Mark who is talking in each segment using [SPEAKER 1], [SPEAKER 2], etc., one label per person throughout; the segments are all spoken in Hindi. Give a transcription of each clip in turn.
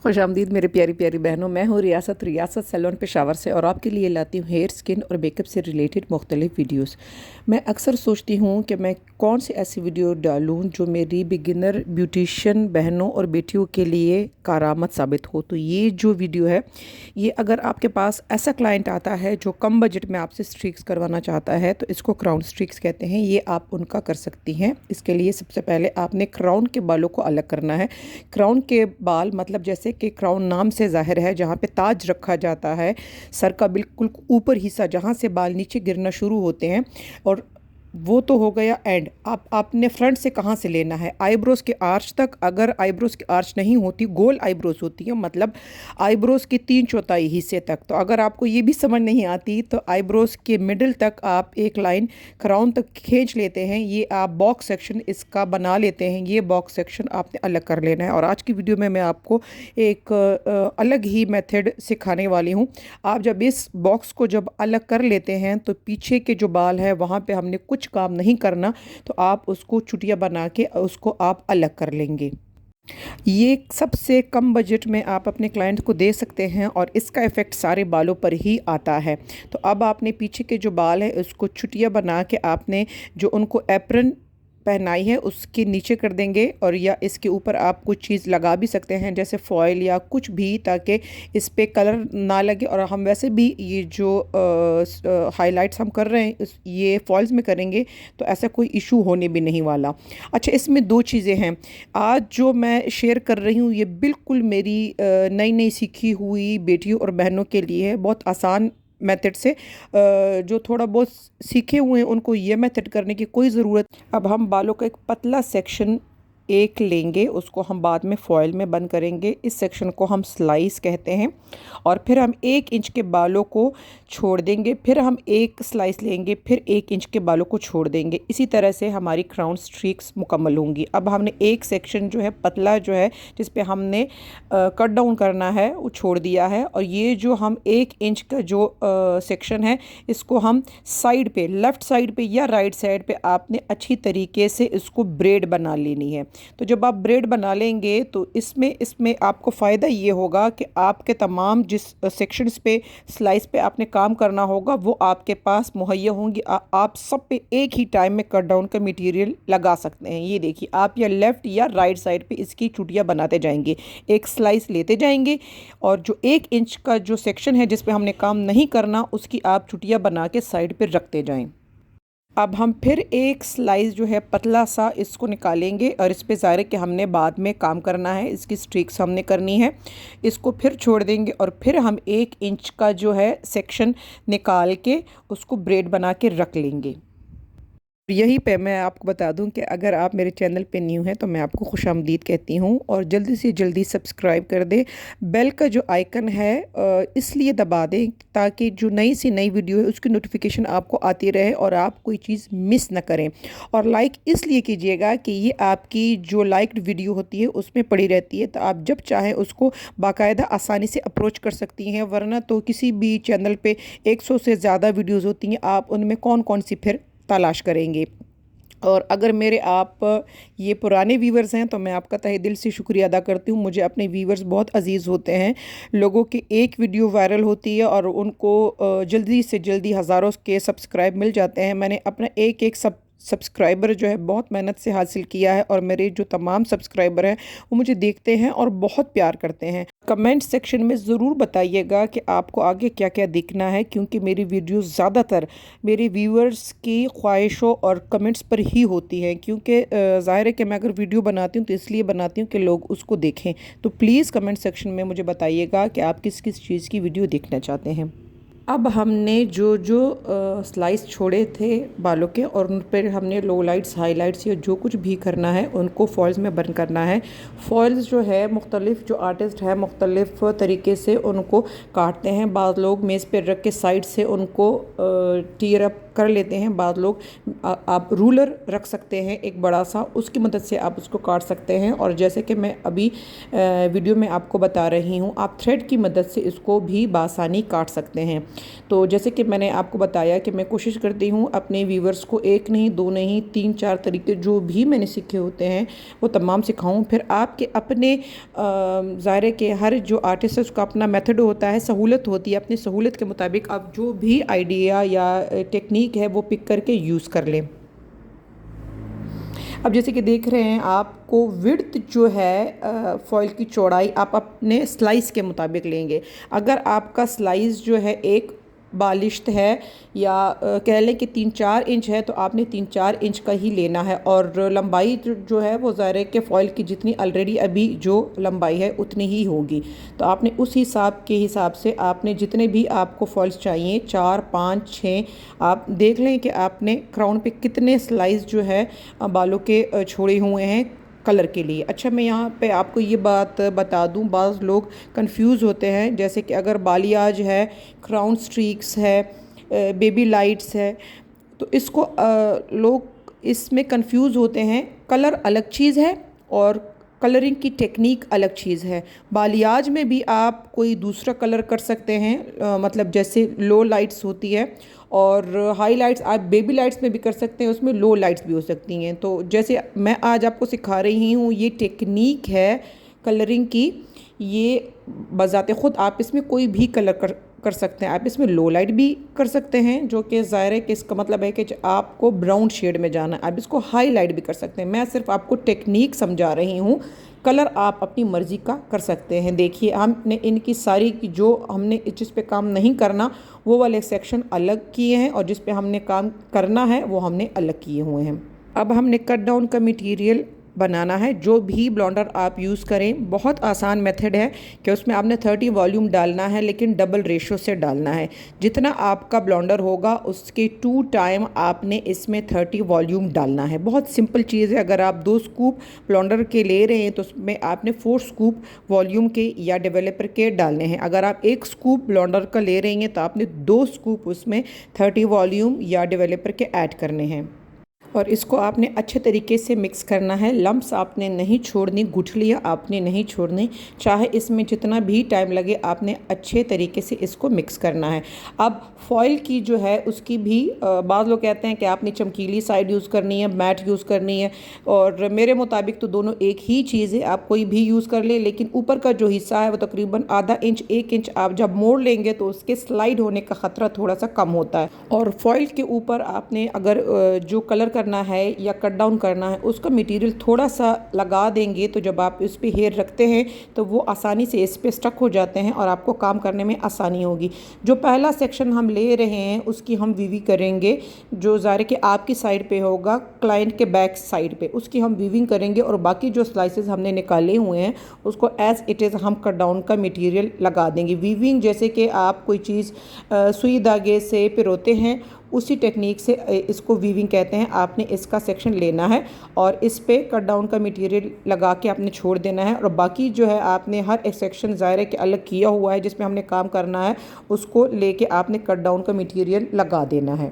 [SPEAKER 1] खुशामदीद मेरे प्यारी प्यारी बहनों। मैं हूँ रियासत सैलून पेशावर से और आपके लिए लाती हूँ हेयर स्किन और मेकअप से रिलेटेड मुख्तलिफ वीडियोस। मैं अक्सर सोचती हूँ कि मैं कौन सी ऐसी वीडियो डालूँ जो मेरी बिगिनर ब्यूटिशियन बहनों और बेटियों के लिए कारआमद साबित हो। तो ये जो वीडियो है, ये अगर आपके पास ऐसा क्लाइंट आता है जो कम बजट में आपसे स्ट्रीक्स करवाना चाहता है, तो इसको क्राउन स्ट्रीक्स कहते हैं। ये आप उनका कर सकती हैं। इसके लिए सबसे पहले आपने क्राउन के बालों को अलग करना है। क्राउन के बाल मतलब जैसे कि क्राउन नाम से ज़ाहिर है, जहाँ पे ताज रखा जाता है, सर का बिल्कुल ऊपर हिस्सा जहाँ से बाल नीचे गिरना शुरू होते हैं, और वो तो हो गया एंड। आपने फ्रंट से कहाँ से लेना है, आईब्रोज के आर्च तक। अगर आईब्रोज की आर्च नहीं होती, गोल आईब्रोज होती है, मतलब आईब्रोज के 3/4 हिस्से तक। तो अगर आपको ये भी समझ नहीं आती तो आईब्रोज के मिडिल तक आप एक लाइन क्राउन तक खींच लेते हैं। ये आप बॉक्स सेक्शन इसका बना लेते हैं। ये बॉक्स सेक्शन आपने अलग कर लेना है। और आज की वीडियो में मैं आपको एक अलग ही मेथड सिखाने वाली हूँ। आप जब इस बॉक्स को जब अलग कर लेते हैं तो पीछे के जो बाल है वहाँ पे हमने कुछ काम नहीं करना, तो आप उसको चुटिया बना के उसको आप अलग कर लेंगे। ये सबसे कम बजट में आप अपने क्लाइंट को दे सकते हैं और इसका इफ़ेक्ट सारे बालों पर ही आता है। तो अब आपने पीछे के जो बाल है उसको चुटिया बना के आपने जो उनको एप्रन पहनाई है उसके नीचे कर देंगे, और या इसके ऊपर आप कुछ चीज़ लगा भी सकते हैं जैसे फॉयल या कुछ भी, ताकि इस पे कलर ना लगे। और हम वैसे भी ये जो हाइलाइट्स हम कर रहे हैं ये फॉल्स में करेंगे, तो ऐसा कोई इशू होने भी नहीं वाला। अच्छा, इसमें दो चीज़ें हैं आज जो मैं शेयर कर रही हूँ। ये बिल्कुल मेरी नई नई सीखी हुई बेटियों और बहनों के लिए है, बहुत आसान मेथड से। जो थोड़ा बहुत सीखे हुए हैं उनको ये मेथड करने की कोई ज़रूरत। अब हम बालों का एक पतला सेक्शन एक लेंगे, उसको हम बाद में फॉयल में बंद करेंगे। इस सेक्शन को हम स्लाइस कहते हैं। और फिर हम 1 इंच के बालों को छोड़ देंगे, फिर हम एक स्लाइस लेंगे, फिर 1 इंच के बालों को छोड़ देंगे। इसी तरह से हमारी क्राउन स्ट्रीक्स मुकम्मल होंगी। अब हमने एक सेक्शन जो है पतला जो है जिस पे हमने कट डाउन करना है वो छोड़ दिया है। और ये जो हम 1 इंच का जो सेक्शन है इसको हम साइड पे, लेफ़्ट साइड पे या राइट साइड पे आपने अच्छी तरीके से इसको ब्रेड बना लेनी है। तो जब आप ब्रेड बना लेंगे तो इसमें आपको फ़ायदा ये होगा कि आपके तमाम जिस सेक्शंस पे स्लाइस पे आपने काम करना होगा वो आपके पास मुहैया होंगी। आप सब पे एक ही टाइम में कट डाउन का मटेरियल लगा सकते हैं। ये देखिए, आप या लेफ़्ट या राइट साइड पे इसकी चुटियाँ बनाते जाएंगे, एक स्लाइस लेते जाएंगे, और जो 1 इंच का जो सेक्शन है जिस पे हमने काम नहीं करना उसकी आप चुटियाँ बना के साइड पे रखते जाएं। अब हम फिर एक स्लाइस जो है पतला सा इसको निकालेंगे, और इस पे ज़ाहिर है कि हमने बाद में काम करना है, इसकी स्ट्रीक्स हमने करनी है। इसको फिर छोड़ देंगे और फिर हम 1 इंच का जो है सेक्शन निकाल के उसको ब्रेड बना के रख लेंगे। यहीं पे मैं आपको बता दूं कि अगर आप मेरे चैनल पे न्यू हैं तो मैं आपको खुशामदीद कहती हूं, और जल्दी से जल्दी सब्सक्राइब कर दें। बेल का जो आइकन है इसलिए दबा दें ताकि जो नई सी नई वीडियो है उसकी नोटिफिकेशन आपको आती रहे और आप कोई चीज़ मिस ना करें। और लाइक इसलिए कीजिएगा कि ये आपकी जो लाइक्ड वीडियो होती है उसमें पड़ी रहती है, तो आप जब चाहें उसको बाकायदा आसानी से अप्रोच कर सकती हैं। वरना तो किसी भी चैनल पे 100 से ज़्यादा वीडियोज़ होती हैं, आप उनमें कौन कौन सी फिर तलाश करेंगे। और अगर मेरे आप ये पुराने व्यूवर्स हैं तो मैं आपका तहे दिल से शुक्रिया अदा करती हूँ। मुझे अपने व्यूवर्स बहुत अजीज़ होते हैं। लोगों की एक वीडियो वायरल होती है और उनको जल्दी से जल्दी हज़ारों के सब्सक्राइब मिल जाते हैं। मैंने अपना एक एक सब्सक्राइबर जो है बहुत मेहनत से हासिल किया है, और मेरे जो तमाम सब्सक्राइबर हैं वो मुझे देखते हैं और बहुत प्यार करते हैं। कमेंट सेक्शन में ज़रूर बताइएगा कि आपको आगे क्या क्या देखना है, क्योंकि मेरी वीडियोस ज़्यादातर मेरे व्यूअर्स की ख्वाहिशों और कमेंट्स पर ही होती हैं। क्योंकि ज़ाहिर है कि मैं अगर वीडियो बनाती हूँ तो इसलिए बनाती हूँ कि लोग उसको देखें। तो प्लीज़ कमेंट सेक्शन में मुझे बताइएगा कि आप किस किस चीज़ की वीडियो देखना चाहते हैं। अब हमने जो जो स्लाइस छोड़े थे बालों के, और उन पर हमने लो लाइट्स, हाईलाइट्स या जो कुछ भी करना है उनको फॉल्स में बर्न करना है। फॉल्स जो है मुख्तलिफ जो आर्टिस्ट है मुख्तलिफ तरीके से उनको काटते हैं। बाद लोग मेज़ पे रख के साइड से उनको टीयर अप कर लेते हैं। बाद लोग आप रूलर रख सकते हैं एक बड़ा सा, उसकी मदद से आप उसको काट सकते हैं। और जैसे कि मैं अभी वीडियो में आपको बता रही हूँ, आप थ्रेड की मदद से इसको भी बासानी काट सकते हैं। तो जैसे कि मैंने आपको बताया कि मैं कोशिश करती हूँ अपने व्यूवर्स को एक नहीं, दो नहीं, 3-4 तरीके जो भी मैंने सीखे होते हैं वो तमाम सिखाऊं। फिर आपके अपने ज़ायरे के हर जो आर्टिस्ट है उसका अपना मेथड होता है, सहूलत होती है। अपनी सहूलत के मुताबिक आप जो भी आइडिया या टेक्निक है वो पिक करके यूज़ कर लें। अब जैसे कि देख रहे हैं, आपको विड्थ जो है फॉइल की चौड़ाई आप अपने स्लाइस के मुताबिक लेंगे। अगर आपका स्लाइस जो है एक बालिश्त है या कह लें कि 3-4 इंच है, तो आपने 3-4 इंच का ही लेना है। और लंबाई जो है वो ज़ाहिर के फ़ॉइल की जितनी ऑलरेडी अभी जो लंबाई है उतनी ही होगी। तो आपने उस हिसाब से आपने जितने भी आपको फॉइल्स चाहिए 4, 5, 6 आप देख लें कि आपने क्राउन पे कितने स्लाइस जो है बालों के छोड़े हुए हैं कलर के लिए। अच्छा, मैं यहाँ पे आपको ये बात बता दूँ, बाज़ लोग कंफ्यूज होते हैं, जैसे कि अगर बालियाज है, क्राउन स्ट्रीक्स है, बेबी लाइट्स है, तो इसको लोग इसमें कंफ्यूज होते हैं। कलर अलग चीज़ है और कलरिंग की टेक्निक अलग चीज़ है। बालियाज में भी आप कोई दूसरा कलर कर सकते हैं, मतलब जैसे लो लाइट्स होती है, और हाई लाइट्स आप बेबी लाइट्स में भी कर सकते हैं, उसमें लो लाइट्स भी हो सकती हैं। तो जैसे मैं आज आपको सिखा रही हूँ, ये टेक्निक है कलरिंग की, ये बजाते ख़ुद आप इसमें कोई भी कलर कर सकते हैं। आप इसमें लो लाइट भी कर सकते हैं, जो कि ज़ाहिर है कि इसका मतलब है कि आपको ब्राउन शेड में जाना है। आप इसको हाई लाइट भी कर सकते हैं। मैं सिर्फ आपको टेक्निक समझा रही हूँ, कलर आप अपनी मर्ज़ी का कर सकते हैं। देखिए, हमने इनकी सारी की जो हमने जिस पे काम नहीं करना वो वाले सेक्शन अलग किए हैं, और जिस पे हमने काम करना है वो हमने अलग किए हुए हैं। अब हमने कट डाउन का मटेरियल बनाना है। जो भी ब्लेंडर आप यूज़ करें, बहुत आसान मेथड है कि उसमें आपने 30 वॉल्यूम डालना है, लेकिन डबल रेशो से डालना है। जितना आपका ब्लेंडर होगा उसके 2 टाइम आपने इसमें 30 वॉल्यूम डालना है। बहुत सिंपल चीज़ है। अगर आप 2 स्कूप ब्लेंडर के ले रहे हैं तो उसमें आपने 4 स्कूप वॉल्यूम के या डेवलपर के डालने हैं। अगर आप 1 स्कूप ब्लेंडर का ले रहे हैं तो आपने 2 स्कूप उसमें 30 वॉल्यूम या डेवलपर के ऐड करने हैं। और इसको आपने अच्छे तरीके से मिक्स करना है। लम्प्स आपने नहीं छोड़नी, गुठलियाँ आपने नहीं छोड़नी, चाहे इसमें जितना भी टाइम लगे आपने अच्छे तरीके से इसको मिक्स करना है। अब फॉइल की जो है उसकी भी बाज़ लोग कहते हैं कि आपने चमकीली साइड यूज़ करनी है, मैट यूज़ करनी है, और मेरे मुताबिक तो दोनों एक ही चीज़ है। आप कोई भी यूज़ कर ले, लेकिन ऊपर का जो हिस्सा है वो तकरीबन आधा इंच 1 इंच आप जब मोड़ लेंगे तो उसके स्लाइड होने का ख़तरा थोड़ा सा कम होता है। और फॉइल के ऊपर आपने अगर जो कलर करना है या कट डाउन करना है उसका मटेरियल थोड़ा सा लगा देंगे, तो जब आप इस पे हेयर रखते हैं तो वो आसानी से इस पे स्टक हो जाते हैं और आपको काम करने में आसानी होगी। जो पहला सेक्शन हम ले रहे हैं उसकी हम वीविंग करेंगे, जो ज़ाहिर कि आपकी साइड पे होगा, क्लाइंट के बैक साइड पे, उसकी हम वीविंग करेंगे। और बाकी जो स्लाइसेस हमने निकाले हुए हैं उसको एज़ इट इज़ हम कट डाउन का मटेरियल लगा देंगे। वीविंग जैसे कि आप कोई चीज़ सुई धागे से पिरोते हैं, उसी टेक्निक से इसको वीविंग कहते हैं। आपने इसका सेक्शन लेना है और इस पे कट डाउन का मटेरियल लगा के आपने छोड़ देना है। और बाकी जो है आपने हर एक सेक्शन ज़ाहिर के अलग किया हुआ है जिसमें हमने काम करना है, उसको लेके आपने कट डाउन का मटेरियल लगा देना है।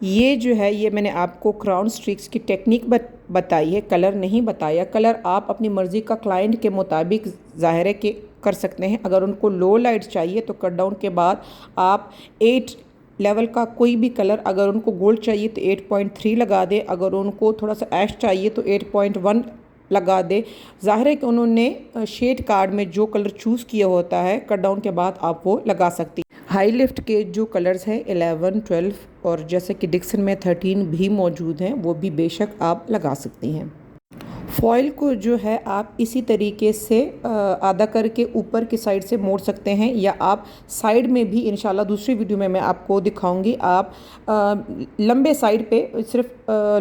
[SPEAKER 1] ये जो है ये मैंने आपको क्राउन स्ट्रिक्स की टेक्निक बताई है, कलर नहीं बताया। कलर आप अपनी मर्ज़ी का क्लाइंट के मुताबिक ज़ाहिर है कि कर सकते हैं। अगर उनको लो लाइट चाहिए तो कट डाउन के बाद आप 8 लेवल का कोई भी कलर, अगर उनको गोल्ड चाहिए तो 8.3 लगा दे, अगर उनको थोड़ा सा ऐश चाहिए तो 8.1 लगा दे। ज़ाहिर है कि उन्होंने शेड कार्ड में जो कलर चूज़ किया होता है कट डाउन के बाद आप वो लगा सकती हैं। हाई लिफ्ट के जो कलर्स हैं 11, 12 और जैसे कि डिक्सन में 13 भी मौजूद हैं, वो भी बेशक आप लगा सकती हैं। फॉइल को जो है आप इसी तरीके से आधा करके ऊपर की साइड से मोड़ सकते हैं, या आप साइड में भी इंशाल्लाह दूसरी वीडियो में मैं आपको दिखाऊंगी। आप लंबे साइड पे सिर्फ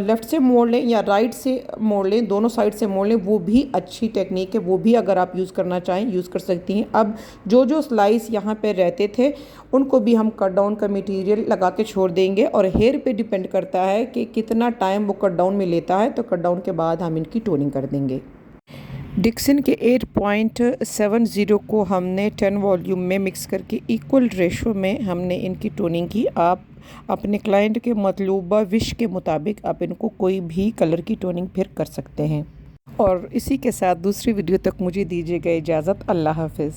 [SPEAKER 1] लेफ़्ट से मोड़ लें या राइट से मोड़ लें, दोनों साइड से मोड़ लें, वो भी अच्छी टेक्निक है। वो भी अगर आप यूज़ करना चाहें यूज़ कर सकती हैं। अब जो स्लाइस यहाँ पे रहते थे उनको भी हम कट डाउन का मटेरियल लगा के छोड़ देंगे, और हेयर पे डिपेंड करता है कि कितना टाइम वो कट डाउन में लेता है। तो कट डाउन के बाद हम इनकी टोनिंग कर देंगे। डिक्सन के 8.70 को हमने 10 वॉल्यूम में मिक्स करके इक्वल रेशो में हमने इनकी टोनिंग की। आप अपने क्लाइंट के मतलूबा विश के मुताबिक आप इनको कोई भी कलर की टोनिंग फिर कर सकते हैं। और इसी के साथ दूसरी वीडियो तक मुझे दीजिएगा इजाज़त। अल्लाह हाफ़िज़।